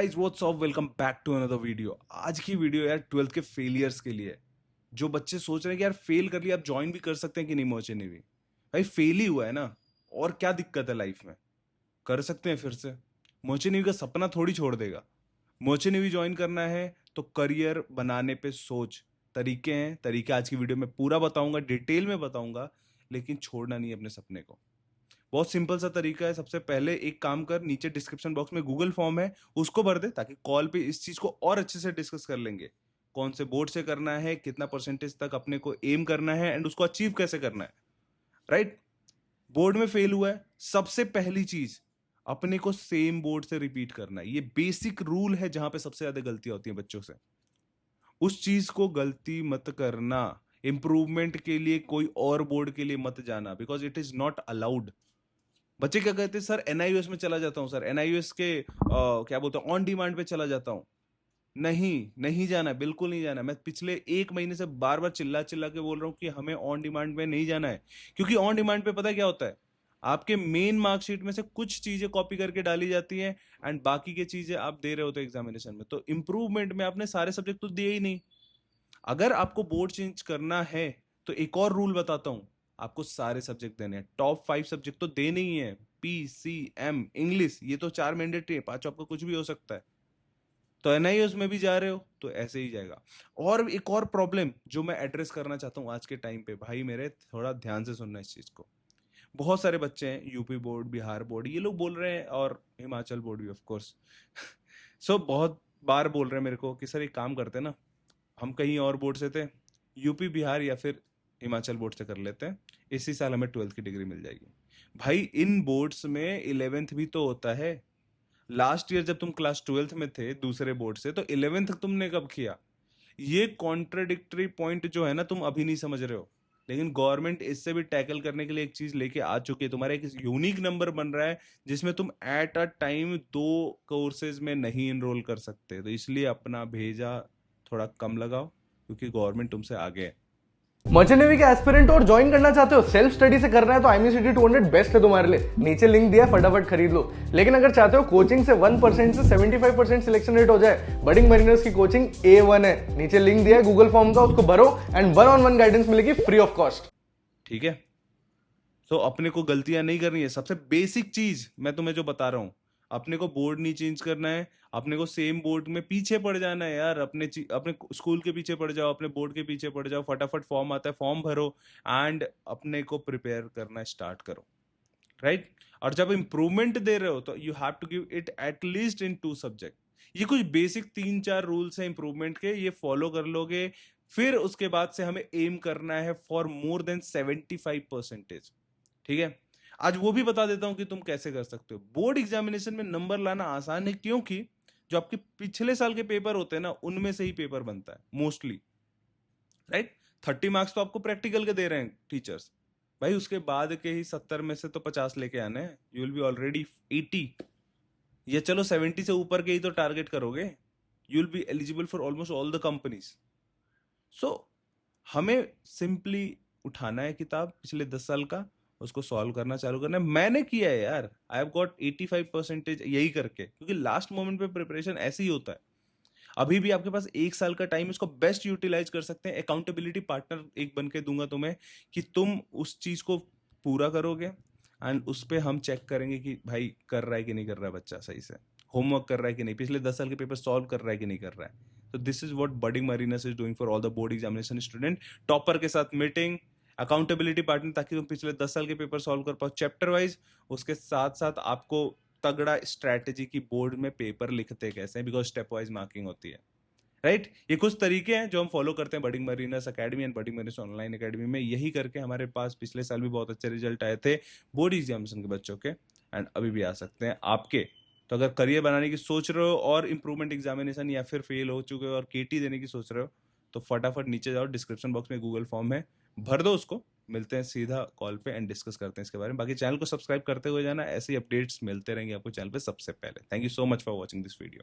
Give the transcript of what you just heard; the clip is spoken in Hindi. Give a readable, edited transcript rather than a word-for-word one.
Guys what's up, welcome back to another video. आज की वीडियो यार 12th के फेलियर्स के लिए। जो बच्चे सोच रहे हैं कि यार फेल कर लिया, आप ज्वाइन भी कर सकते हैं कि नहीं मोचे नेवी। भाई फेल ही हुआ है ना, और क्या दिक्कत है लाइफ में, कर सकते हैं फिर से। मोचे नेवी का सपना थोड़ी छोड़ देगा। मोचे नेवी ज्वाइन करना है तो करियर बनाने पे सोच। तरीके हैं, तरीके आज की वीडियो में पूरा बताऊंगा, डिटेल में बताऊंगा, लेकिन छोड़ना नहीं है अपने सपने को। बहुत सिंपल सा तरीका है। सबसे पहले एक काम कर, नीचे डिस्क्रिप्शन बॉक्स में गूगल फॉर्म है, उसको भर दे, ताकि कॉल पे इस चीज को और अच्छे से डिस्कस कर लेंगे। कौन से बोर्ड से करना है, कितना परसेंटेज तक अपने को एम करना है, एंड उसको अचीव कैसे करना है। राइट। बोर्ड में फेल हुआ है, सबसे पहली चीज अपने को सेम बोर्ड से रिपीट करना है। ये बेसिक रूल है, जहां पे सबसे ज्यादा गलतियां होती हैं बच्चों से। उस चीज को गलती मत करना। इंप्रूवमेंट के लिए कोई और बोर्ड के लिए मत जाना, because it is not allowed. बच्चे क्या कहते हैं, सर एनआईयूएस में चला जाता हूँ, सर एनआईयूएस के क्या बोलते हैं, ऑन डिमांड पे चला जाता हूँ। नहीं, नहीं जाना, बिल्कुल नहीं जाना। मैं पिछले एक महीने से बार बार चिल्ला चिल्ला के बोल रहा हूँ कि हमें ऑन डिमांड में नहीं जाना है। क्योंकि ऑन डिमांड पे पता है क्या होता है, आपके मेन मार्कशीट में से कुछ चीजें कॉपी करके डाली जाती हैं, एंड बाकी की चीजें आप दे रहे होते हो एग्जामिनेशन में। तो इंप्रूवमेंट में आपने सारे सब्जेक्ट तो दिए ही नहीं। अगर आपको बोर्ड चेंज करना है तो एक और रूल बताता हूं, आपको सारे सब्जेक्ट देने हैं। टॉप 5 सब्जेक्ट तो देने ही है, पी सी एम इंग्लिश, ये तो 4 मैंडेटरी है, 5 आपका कुछ भी हो सकता है। तो एनआईएस में भी जा रहे हो तो ऐसे ही जाएगा। और एक और प्रॉब्लम जो मैं एड्रेस करना चाहता हूं आज के टाइम पे, भाई मेरे थोड़ा ध्यान से सुनना इस चीज को। बहुत सारे बच्चे हैं, यूपी बोर्ड, बिहार बोर्ड, ये लोग बोल रहे हैं, और हिमाचल बोर्ड भी ऑफ कोर्स सो बहुत बार बोल रहे हैं मेरे को कि सर एक काम करते हैं ना, हम कहीं और बोर्ड से थे, यूपी बिहार या फिर हिमाचल बोर्ड से कर लेते हैं, इसी साल हमें 12th की डिग्री मिल जाएगी। भाई इन बोर्ड्स में 11th भी तो होता है। लास्ट ईयर जब तुम क्लास 12th में थे दूसरे बोर्ड से, तो 11th तुमने कब किया? ये कॉन्ट्रडिक्टरी पॉइंट जो है ना, तुम अभी नहीं समझ रहे हो। लेकिन गवर्नमेंट इससे भी टैकल करने के लिए एक चीज लेके आ चुकी है। तुम्हारा एक यूनिक नंबर बन रहा है, जिसमें तुम एट अ टाइम 2 कोर्सेज में नहीं इनरोल कर सकते। तो इसलिए अपना भेजा थोड़ा कम लगाओ, क्योंकि गवर्नमेंट तुमसे आगे है। मर्चेंट नेवी के एस्पिरेंट और ज्वाइन करना चाहते हो, सेल्फ स्टडी से करना है तो IMCT 200 बेस्ट है तुम्हारे लिए। नीचे लिंक दिया है, फटाफट खरीद लो। लेकिन अगर चाहते हो कोचिंग से 1% से 75% सिलेक्शन रेट हो जाए, बडिंग मरीनर्स की कोचिंग A1 है। नीचे लिंक दिया है गूगल फॉर्म का, उसको भरो एंड 1-on-1 गाइडेंस मिलेगी फ्री ऑफ कॉस्ट। ठीक है। तो अपने को गलतियां नहीं करनी है। सबसे बेसिक चीज मैं तुम्हें जो बता रहा हूं, अपने को बोर्ड नहीं चेंज करना है। अपने को सेम बोर्ड में पीछे पड़ जाना है यार। अपने स्कूल के पीछे पड़ जाओ, अपने बोर्ड के पीछे पड़ जाओ। फटाफट फॉर्म आता है, फॉर्म भरो, एंड अपने को प्रिपेयर करना स्टार्ट करो। राइट। और जब इंप्रूवमेंट दे रहे हो तो you have to give it at least in 2 subject. ये कुछ बेसिक 3-4 रूल्स हैं इंप्रूवमेंट के, ये फॉलो कर लोगे, फिर उसके बाद से हमें एम करना है फॉर मोर देन 75%। ठीक है। आज वो भी बता देता हूं कि तुम कैसे कर सकते हो। बोर्ड एग्जामिनेशन में नंबर लाना आसान है, क्योंकि जो आपके पिछले साल के पेपर होते हैं ना, उनमें से ही पेपर बनता है मोस्टली। राइट। 30 मार्क्स तो आपको प्रैक्टिकल के दे रहे हैं टीचर्स। भाई उसके बाद के ही 70 में से तो 50 लेके आने हैं। यू विल बी ऑलरेडी 80, या चलो 70 से ऊपर के ही तो टारगेट करोगे। You will be eligible for almost all the companies. So हमें सिंपली उठाना है किताब पिछले 10 साल का, उसको सॉल्व करना चालू करना है। मैंने किया है यार, आई हैव गॉट 85% यही करके, क्योंकि लास्ट मोमेंट पे प्रिपरेशन ऐसे ही होता है। अभी भी आपके पास 1 साल का टाइम, इसको बेस्ट यूटिलाइज कर सकते हैं। अकाउंटेबिलिटी पार्टनर एक बन के दूंगा तुम्हें, कि तुम उस चीज को पूरा करोगे, एंड उस पर हम चेक करेंगे कि भाई कर रहा है कि नहीं कर रहा है बच्चा सही से, होमवर्क कर रहा है कि नहीं, पिछले 10 साल के पेपर सॉल्व कर रहा है कि नहीं कर रहा है। तो this is what Budding Marines is doing for all the board examination student. Topper के साथ मीटिंग, अकाउंटेबिलिटी पार्टनर, ताकि तुम पिछले 10 साल के पेपर सॉल्व कर पाओ चैप्टर वाइज। उसके साथ साथ आपको तगड़ा स्ट्रैटेजी की बोर्ड में पेपर लिखते कैसे हैं, बिकॉज स्टेप वाइज मार्किंग होती है। राइट। ये कुछ तरीके हैं जो हम फॉलो करते हैं budding mariners academy and budding mariners online academy में। यही करके हमारे पास पिछले साल भी बहुत अच्छे रिजल्ट आए थे बोर्ड एग्जामिनेशन के बच्चों के, एंड अभी भी आ सकते हैं आपके। तो अगर करियर बनाने की सोच रहे हो, और इंप्रूवमेंट एग्जामिनेशन या फिर फेल हो चुके हो और केटी देने की सोच रहे हो, तो फटाफट नीचे जाओ, डिस्क्रिप्शन बॉक्स में गूगल फॉर्म है, भर दो उसको। मिलते हैं सीधा कॉल पे एंड डिस्कस करते हैं इसके बारे में। बाकी चैनल को सब्सक्राइब करते हुए जाना, ऐसे ही अपडेट्स मिलते रहेंगे आपको चैनल पे सबसे पहले। Thank you so much for watching this video.